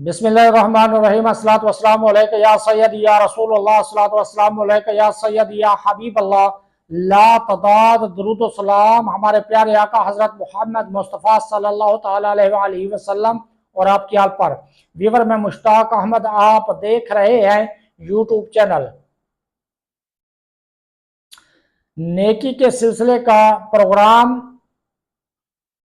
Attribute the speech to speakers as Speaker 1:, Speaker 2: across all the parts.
Speaker 1: बिस्मिल्लाहिर्रहमानिर्रहीम। अस्सलातु वस्सलामु अलैका या सय्यदी या रसूल अल्लाह, अस्सलातु वस्सलामु अलैका या सय्यदी या हबीब अल्लाह, ला तदाद दुरूद व सलाम हमारे प्यारे आका हजरत मोहम्मद मुस्तफ़ा सल्लल्लाहु ताला अलैहि वसल्लम और आपकी आल पर। व्यूअर, मैं मुश्ताक अहमद, आप देख रहे हैं यूट्यूब चैनल नेकी के सिलसिले का प्रोग्राम।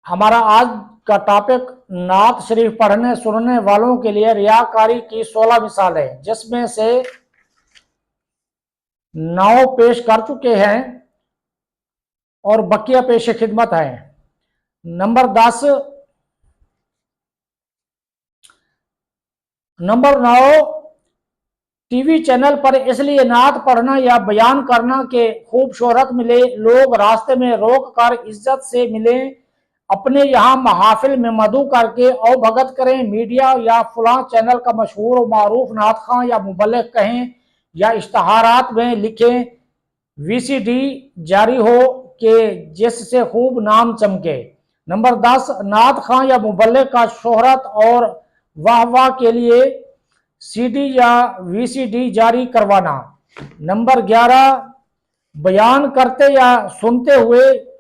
Speaker 1: हमारा आज का टॉपिक नात शरीफ पढ़ने सुनने वालों के लिए रियाकारी की 16 मिसालें, जिसमें से 9 पेश कर चुके हैं और बकिया पेश खिदमत है। नंबर 9, टीवी चैनल पर इसलिए नात पढ़ना या बयान करना कि खूब शोहरत मिले, लोग रास्ते में रोक कर इज्जत से मिले, अपने यहाँ महाफिल में मदू करके और भगत करें, मीडिया या फलां चैनल का मशहूर और मारूफ नात खां या मुबल्लिग कहें या इश्तहारात में लिखें, VCD जारी हो कि जिससे खूब नाम चमके। नंबर 10, नात खां या मुबल्लिग का शोहरत और वाह के लिए CD या VCD जारी करवाना। नंबर 11, बयान करते या सुनते हुए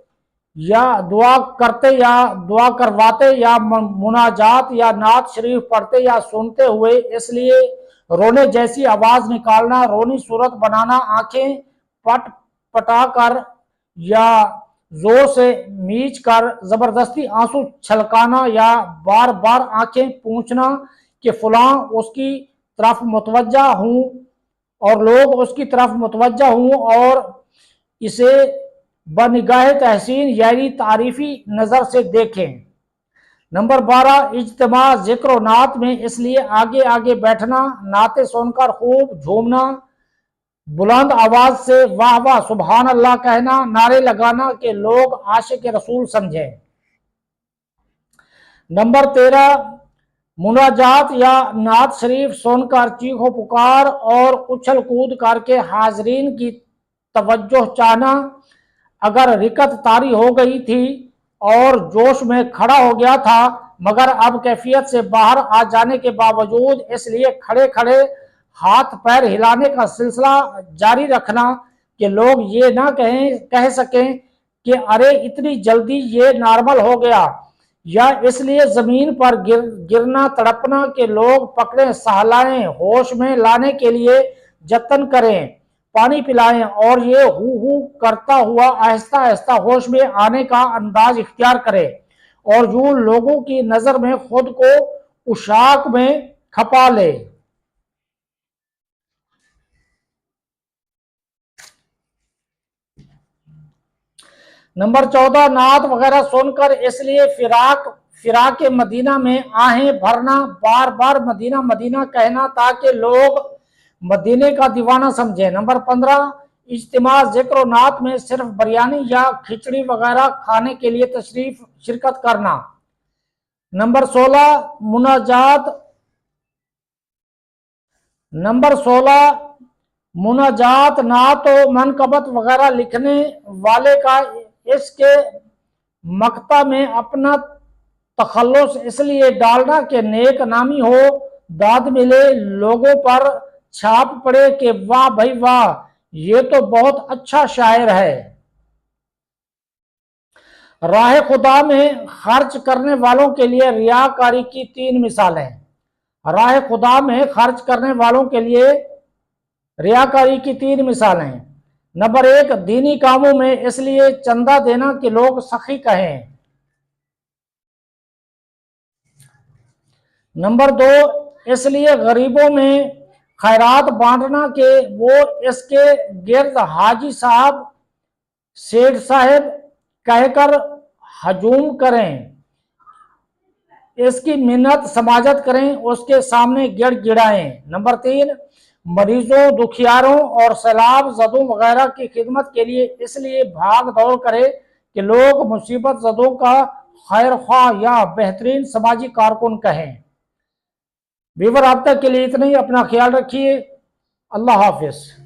Speaker 1: या दुआ करते या दुआ करवाते या मुनाजात या नात शरीफ पढ़ते या सुनते हुए इसलिए रोने जैसी आवाज निकालना, रोनी सूरत बनाना, आंखें पट पटा कर या जोर से मीच कर जबरदस्ती आंसू छलकाना या बार बार आंखें पूछना कि फलां उसकी तरफ मुतवज्जा हूं और लोग उसकी तरफ मुतवज्जा हूं और इसे बनिगाह तहसीन यानी तारीफी नजर से देखें। नंबर 12, इज्तिमा जिक्र और नात में इसलिए आगे आगे बैठना, नाते सुनकर खूब झूमना, बुलंद आवाज से वाह वाह सुभान अल्लाह कहना, नारे लगाना कि लोग आशिक रसूल समझें। नंबर 13, मुनाजात या नात शरीफ सुनकर चीखो पुकार और उछल कूद करके हाजरीन की तवज्जो चाहना। अगर रिकत तारी हो गई थी और जोश में खड़ा हो गया था मगर अब कैफियत से बाहर आ जाने के बावजूद इसलिए खड़े खड़े हाथ पैर हिलाने का सिलसिला जारी रखना कि लोग ये ना कह सकें कि अरे इतनी जल्दी ये नॉर्मल हो गया, या इसलिए जमीन पर गिरना तड़पना कि लोग पकड़े सहलाएं, होश में लाने के लिए जतन करें, पानी पिलाएं और ये हु करता हुआ आहिस्ता आहिस्ता होश में आने का अंदाज इख्तियार करे और यूं लोगों की नजर में खुद को उशाक में खपा ले। नंबर 14, नात वगैरह सुनकर इसलिए फिराक मदीना में आहें भरना, बार बार मदीना मदीना कहना ताकि लोग मदीने का दीवाना समझे। नंबर 15, इज्तिमा जिक्र और नात में सिर्फ बिरयानी या खिचड़ी वगैरह खाने के लिए शिरकत करना। नंबर 16, मुनाजात नात और मनकबत वगैरह लिखने वाले का इसके मकता में अपना तखल्लुस इसलिए डालना कि नेक नामी हो, दाद मिले, लोगों पर छाप पड़े कि वाह भाई वाह ये तो बहुत अच्छा शायर है। राह खुदा में खर्च करने वालों के लिए रियाकारी की 3 मिसालें। राह खुदा में खर्च करने वालों के लिए रियाकारी की 3 मिसालें। नंबर 1, दीनी कामों में इसलिए चंदा देना कि लोग सखी कहें। नंबर 2, इसलिए गरीबों में खैरात बांटना कि वो इसके गिर्द हाजी साहब सेठ साहब कहकर हजूम करें, इसकी मिन्नत समाजत करें, उसके सामने गिड़गिड़ाएं। नंबर 3, मरीजों, दुखियारों और सैलाब जदों वगैरह की खिदमत के लिए इसलिए भाग दौड़ करे कि लोग मुसीबत जदों का खैर ख्वाह या बेहतरीन समाजी कारकुन कहें। व्यूअर, अब तक के लिए इतना ही। अपना ख्याल रखिए। अल्लाह हाफिज।